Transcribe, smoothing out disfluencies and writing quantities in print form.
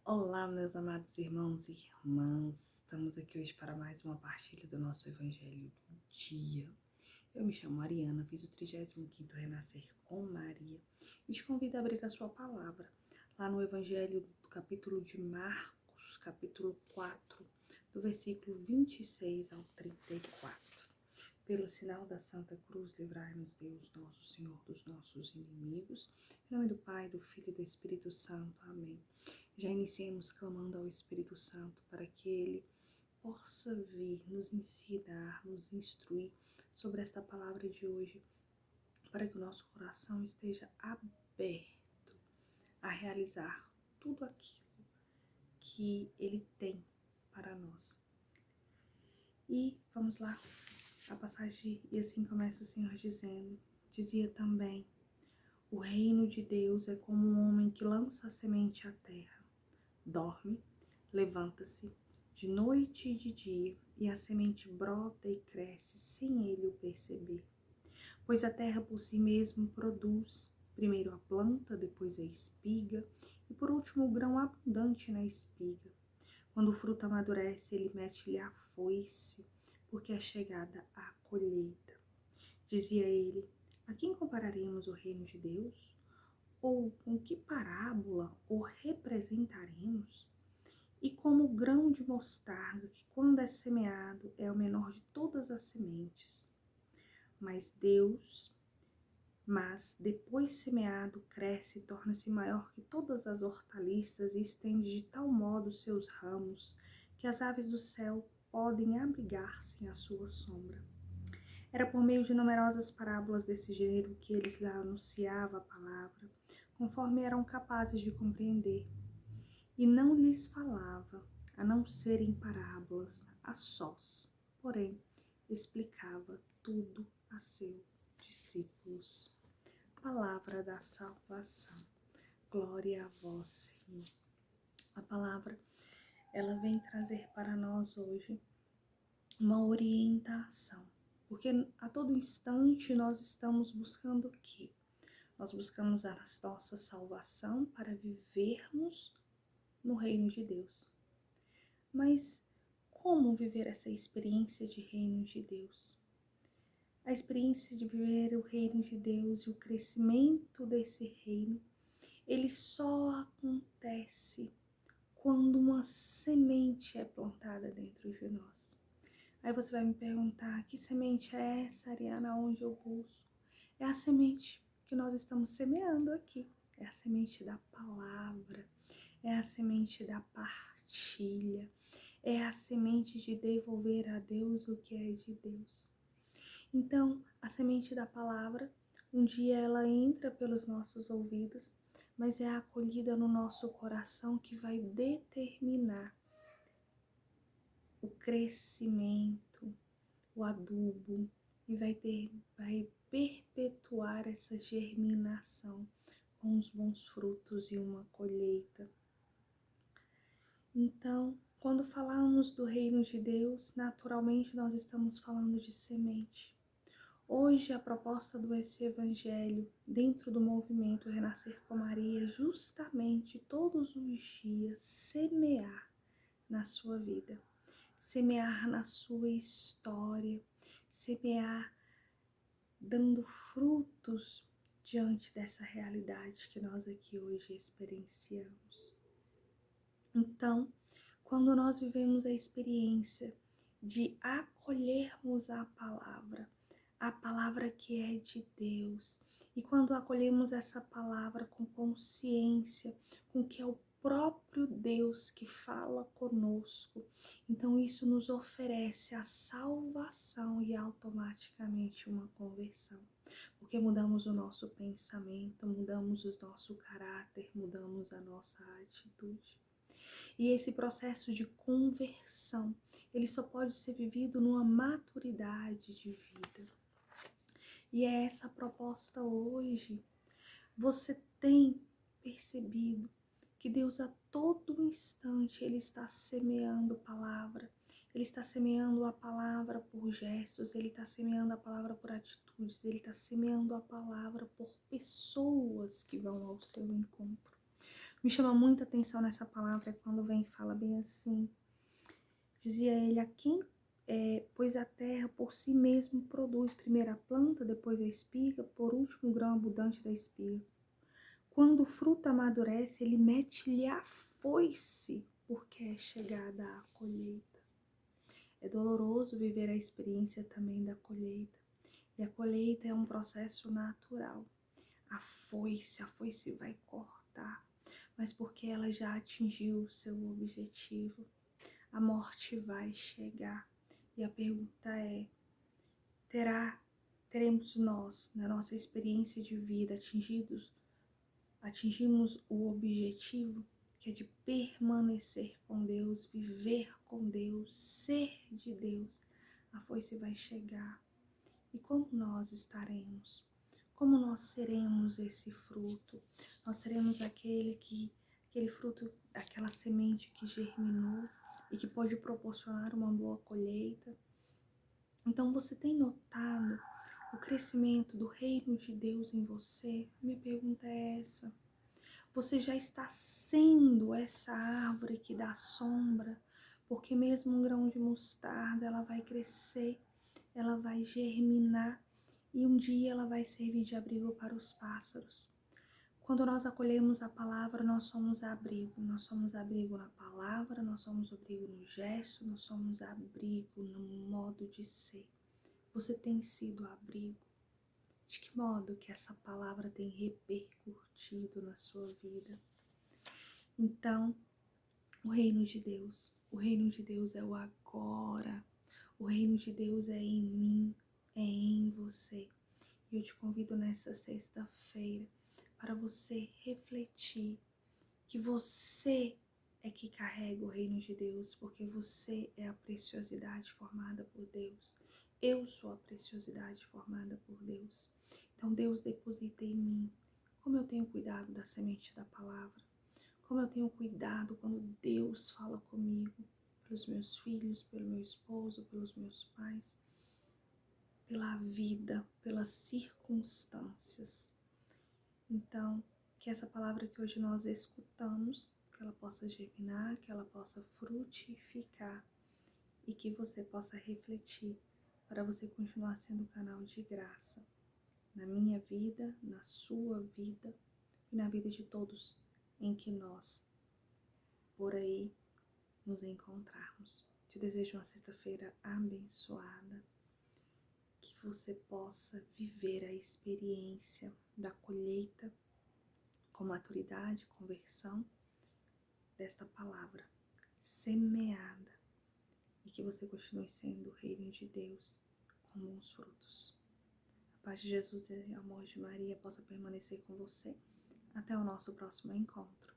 Olá, meus amados irmãos e irmãs. Estamos aqui hoje para mais uma partilha do nosso Evangelho do dia. Eu me chamo Mariana, fiz o 35º Renascer com Maria e te convido a abrir a sua palavra lá no Evangelho do capítulo de Marcos, capítulo 4, do versículo 26 ao 34. Pelo sinal da Santa Cruz, livrai-nos Deus, nosso Senhor, dos nossos inimigos. Em nome do Pai, do Filho e do Espírito Santo. Amém. Já iniciemos clamando ao Espírito Santo para que Ele possa vir nos ensinar, nos instruir sobre esta palavra de hoje, para que o nosso coração esteja aberto a realizar tudo aquilo que Ele tem para nós. E vamos lá, a passagem, e assim começa o Senhor dizendo, dizia também: o reino de Deus é como um homem que lança a semente à terra. Dorme, levanta-se, de noite e de dia, e a semente brota e cresce sem ele o perceber. Pois a terra por si mesma produz, primeiro a planta, depois a espiga, e por último o grão abundante na espiga. Quando o fruto amadurece, ele mete-lhe a foice, porque é chegada a colheita. Dizia ele: a quem compararemos o reino de Deus? Ou com que parábola o representaremos? E como o grão de mostarda, que quando é semeado é o menor de todas as sementes. Mas depois semeado, cresce e torna-se maior que todas as hortaliças e estende de tal modo seus ramos, que as aves do céu podem abrigar-se à sua sombra. Era por meio de numerosas parábolas desse gênero que eles anunciava a palavra, conforme eram capazes de compreender. E não lhes falava, a não ser em parábolas, a sós, porém explicava tudo a seus discípulos. Palavra da salvação. Glória a vós, Senhor. A palavra, ela vem trazer para nós hoje uma orientação, porque a todo instante nós estamos buscando o quê? Nós buscamos a nossa salvação para vivermos no reino de Deus. Mas como viver essa experiência de reino de Deus? A experiência de viver o reino de Deus e o crescimento desse reino, ele só acontece quando uma semente é plantada dentro de nós. Aí você vai me perguntar, que semente é essa, Ariana, onde eu busco? É a semente que nós estamos semeando aqui. É a semente da palavra, é a semente da partilha, é a semente de devolver a Deus o que é de Deus. Então, a semente da palavra, um dia ela entra pelos nossos ouvidos, mas é acolhida no nosso coração que vai determinar o crescimento, o adubo, e vai perpetuar essa germinação com os bons frutos e uma colheita. Então, quando falamos do reino de Deus, naturalmente nós estamos falando de semente. Hoje a proposta desse evangelho, dentro do movimento Renascer com Maria, é justamente todos os dias semear na sua vida, semear na sua história, semear dando frutos diante dessa realidade que nós aqui hoje experienciamos. Então, quando nós vivemos a experiência de acolhermos a palavra que é de Deus, e quando acolhemos essa palavra com consciência, com que é o próprio Deus que fala conosco, então isso nos oferece a salvação e automaticamente uma conversão, porque mudamos o nosso pensamento, mudamos o nosso caráter, mudamos a nossa atitude. E esse processo de conversão, ele só pode ser vivido numa maturidade de vida. E é essa a proposta hoje. Você tem percebido que Deus a todo instante, Ele está semeando palavra. Ele está semeando a palavra por gestos, Ele está semeando a palavra por atitudes, Ele está semeando a palavra por pessoas que vão ao seu encontro. Me chama muita atenção nessa palavra quando vem e fala bem assim. Dizia ele, a quem, pois a terra por si mesmo produz primeiro a planta, depois a espiga, por último o grão abundante da espiga. Quando o fruto amadurece, ele mete-lhe a foice, porque é chegada a colheita. É doloroso viver a experiência também da colheita. E a colheita é um processo natural. A foice vai cortar, mas porque ela já atingiu o seu objetivo. A morte vai chegar. E a pergunta é, teremos nós, na nossa experiência de vida, atingimos o objetivo, que é de permanecer com Deus, viver com Deus, ser de Deus? A foice vai chegar. E como nós estaremos? Como nós seremos esse fruto? Nós seremos aquele fruto, aquela semente que germinou e que pode proporcionar uma boa colheita. Então você tem notado o crescimento do reino de Deus em você? Minha pergunta é essa. Você já está sendo essa árvore que dá sombra, porque mesmo um grão de mostarda, ela vai crescer, ela vai germinar e um dia ela vai servir de abrigo para os pássaros. Quando nós acolhemos a palavra, nós somos abrigo. Nós somos abrigo na palavra, nós somos abrigo no gesto, nós somos abrigo no modo de ser. Você tem sido abrigo? De que modo que essa palavra tem repercutido na sua vida? Então, o reino de Deus é o agora. O reino de Deus é em mim, é em você. E eu te convido nessa sexta-feira para você refletir que você é que carrega o reino de Deus, porque você é a preciosidade formada por Deus. Eu sou a preciosidade formada por Deus. Então Deus deposita em mim. Como eu tenho cuidado da semente da palavra. Como eu tenho cuidado quando Deus fala comigo, pelos meus filhos, pelo meu esposo, pelos meus pais, pela vida, pelas circunstâncias. Então, que essa palavra que hoje nós escutamos, que ela possa germinar, que ela possa frutificar e que você possa refletir para você continuar sendo um canal de graça na minha vida, na sua vida e na vida de todos em que nós por aí nos encontrarmos. Te desejo uma sexta-feira abençoada, que você possa viver a experiência da colheita com maturidade, conversão desta palavra semeada e que você continue sendo o reino de Deus com bons frutos. A paz de Jesus e o amor de Maria possa permanecer com você. Até o nosso próximo encontro.